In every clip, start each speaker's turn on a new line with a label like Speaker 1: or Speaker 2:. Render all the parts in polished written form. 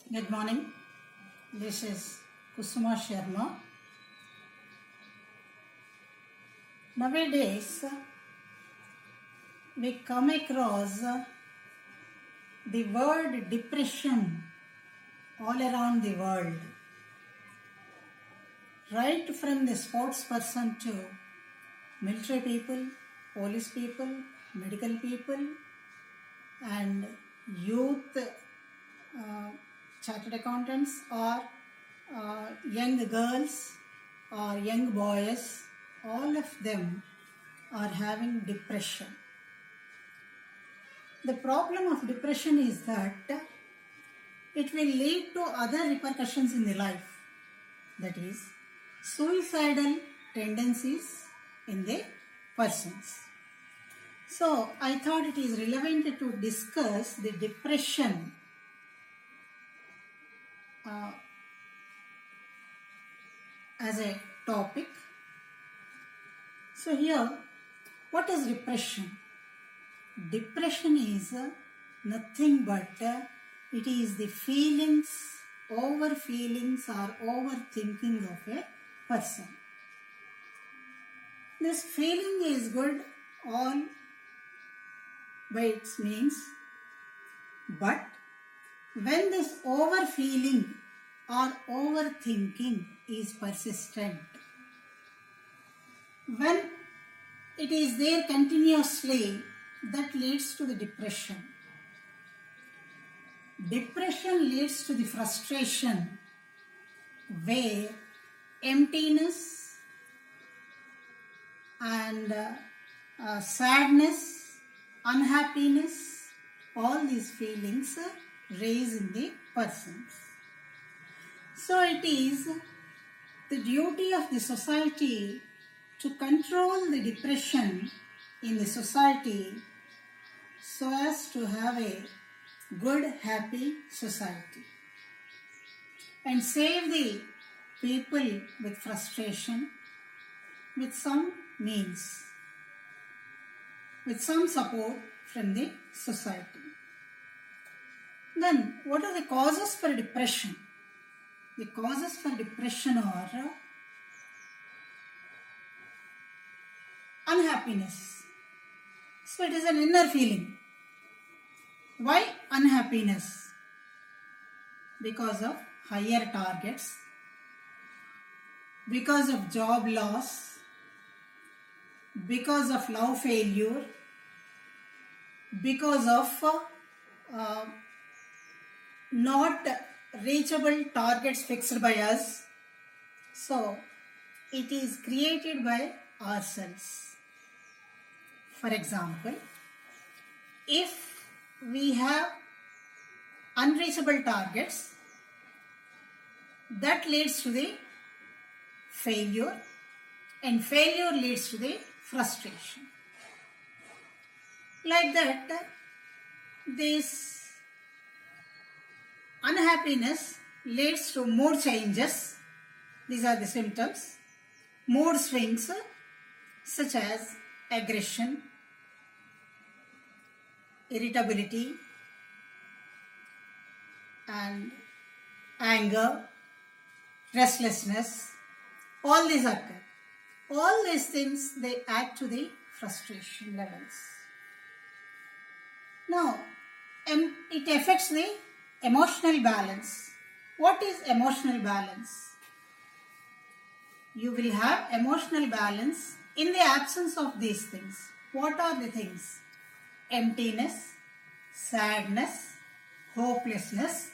Speaker 1: Good morning. This is Kusuma Sharma. Nowadays, we come across the word depression all around the world. Right from the sports person to military people, police people, medical people, and youth chartered accountants or young girls or young boys, all of them are having depression. The problem of depression is that it will lead to other repercussions in the life, that is, suicidal tendencies in the persons. So, I thought it is relevant to discuss the depression as a topic. So here, what is depression? Depression is nothing but it is the feelings, over feelings or overthinking of a person. This feeling is good all by its means, but when this overfeeling or overthinking is persistent, when it is there continuously, that leads to the depression. Depression leads to the frustration where emptiness and sadness, unhappiness, all these feelings raise in the persons. So it is the duty of the society to control the depression in the society so as to have a good, happy society and save the people with frustration with some means, with some support from the society. Then, what are the causes for depression? The causes for depression are unhappiness. So it is an inner feeling. Why unhappiness? Because of higher targets, because of job loss, because of love failure, because of not reachable targets fixed by us. So it is created by ourselves. For example, if we have unreachable targets, that leads to the failure, and failure leads to the frustration. Like that, this unhappiness leads to mood changes. These are the symptoms. Mood swings such as aggression, irritability, and anger, restlessness, all these occur. All these things, they add to the frustration levels. Now, it affects the emotional balance. What is emotional balance? You will have emotional balance in the absence of these things. What are the things? Emptiness, sadness, hopelessness,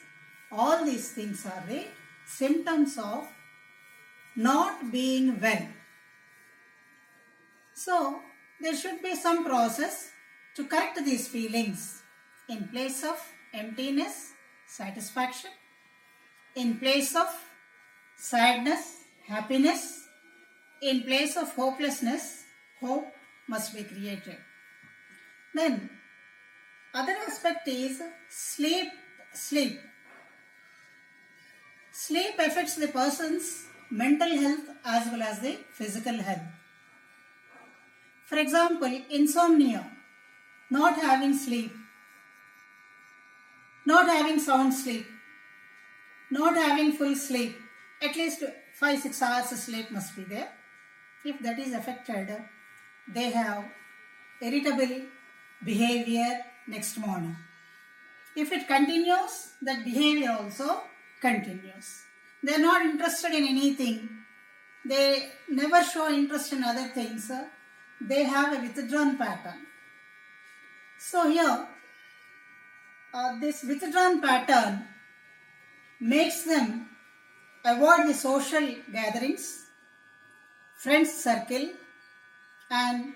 Speaker 1: all these things are the symptoms of not being well. So, there should be some process to correct these feelings. In place of emptiness, satisfaction. In place of sadness, happiness. In place of hopelessness, hope must be created. Then, other aspect is sleep. Sleep affects the person's mental health as well as the physical health. For example, insomnia, not having sleep, not having sound sleep, not having full sleep, at least 5-6 hours of sleep must be there. If that is affected, they have irritable behavior next morning. If it continues, that behavior also continues. They are not interested in anything. They never show interest in other things. They have a withdrawn pattern. So here, this withdrawn pattern makes them avoid the social gatherings, friends circle, and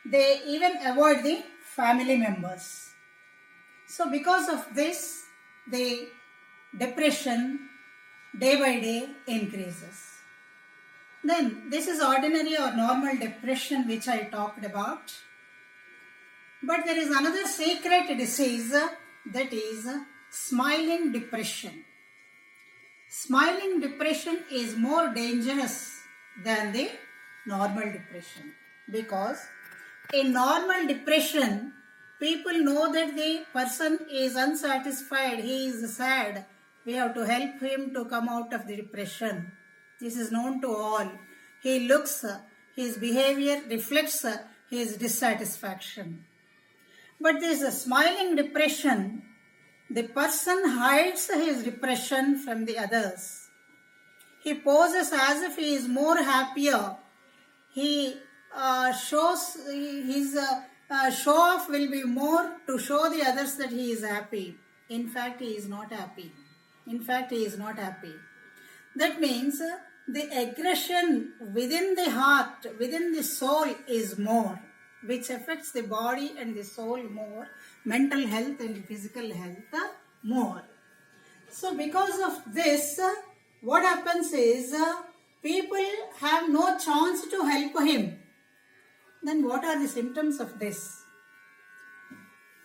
Speaker 1: they even avoid the family members. So because of this, the depression day by day increases. Then this is ordinary or normal depression which I talked about. But there is another secret disease, that is smiling depression. Smiling depression is more dangerous than the normal depression, because in normal depression, people know that the person is unsatisfied, he is sad. We have to help him to come out of the depression. This is known to all. He looks, his behavior reflects his dissatisfaction. But this smiling depression, the person hides his depression from the others. He poses as if he is more happier. He shows his show off will be more to show the others that he is happy. In fact, he is not happy. That means the aggression within the heart, within the soul is more, which affects the body and the soul more, mental health and physical health more. So because of this, what happens is people have no chance to help him. Then what are the symptoms of this?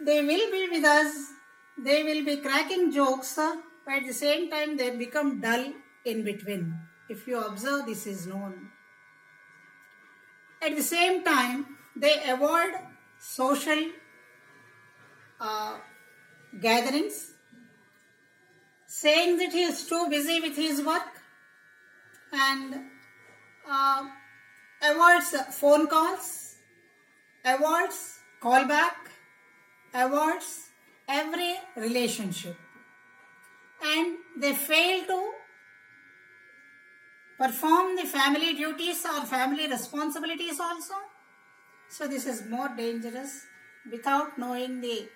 Speaker 1: They will be with us, they will be cracking jokes, but at the same time they become dull in between. If you observe, this is known. At the same time, they avoid social gatherings, saying that he is too busy with his work, and avoids phone calls, avoids callback, avoids every relationship, and they fail to perform the family duties or family responsibilities also. So this is more dangerous. Without knowing the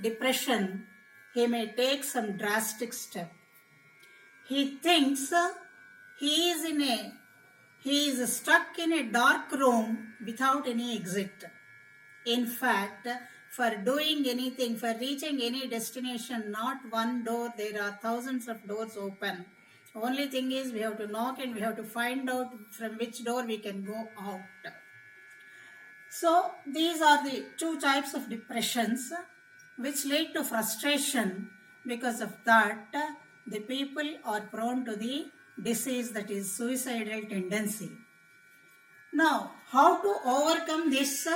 Speaker 1: depression, he may take some drastic step. He thinks he is stuck in a dark room without any exit. In fact, for doing anything, for reaching any destination, not one door, there are thousands of doors open. Only thing is we have to knock and we have to find out from which door we can go out. So these are the two types of depressions which lead to frustration. Because of that, the people are prone to the disease, that is suicidal tendency. Now, how to overcome this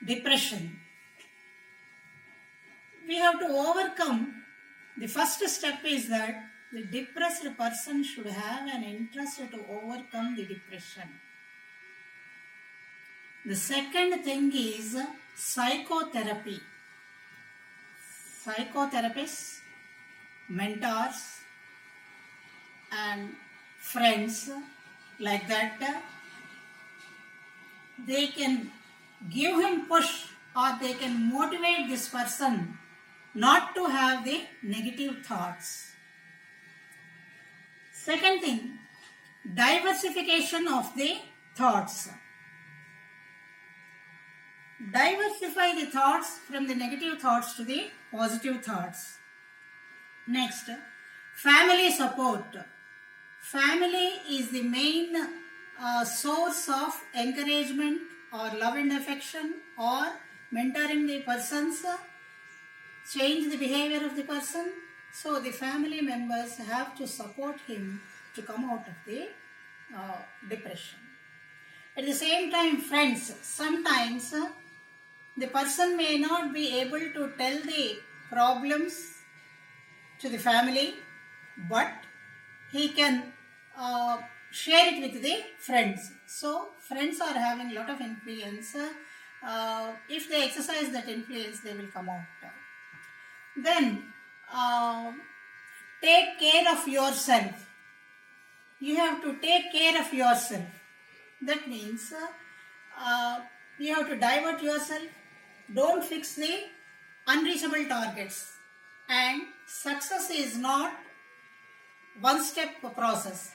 Speaker 1: depression? We have to overcome. The first step is that the depressed person should have an interest to overcome the depression. The second thing is psychotherapy. Psychotherapists, mentors, and friends like that, they can give him push, or they can motivate this person not to have the negative thoughts. Second thing, diversification of the thoughts. Diversify the thoughts from the negative thoughts to the positive thoughts. Next, family support. Family is the main source of encouragement or love and affection, or mentoring the persons, change the behavior of the person. So the family members have to support him to come out of the depression. At the same time, friends, sometimes The person may not be able to tell the problems to the family, but he can share it with the friends. So friends are having a lot of influence. If they exercise that influence, they will come out. Then take care of yourself. You have to take care of yourself. That means you have to divert yourself. Don't fix the unreachable targets. And success is not one-step process.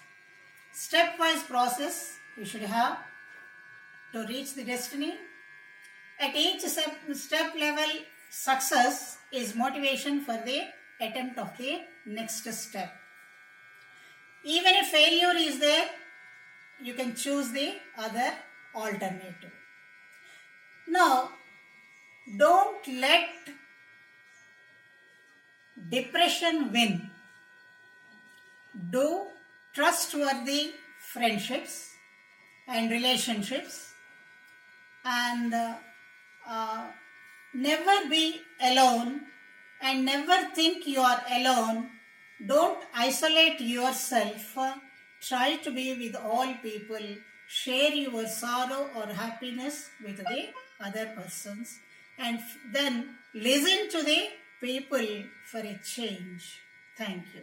Speaker 1: Stepwise process you should have to reach the destiny. At each step level, success is motivation for the attempt of the next step. Even if failure is there, you can choose the other alternative. Now, don't let depression win. Do trustworthy friendships and relationships, and never be alone, and never think you are alone. Don't isolate yourself. Try to be with all people. Share your sorrow or happiness with the other persons, and then listen to the people for a change. Thank you.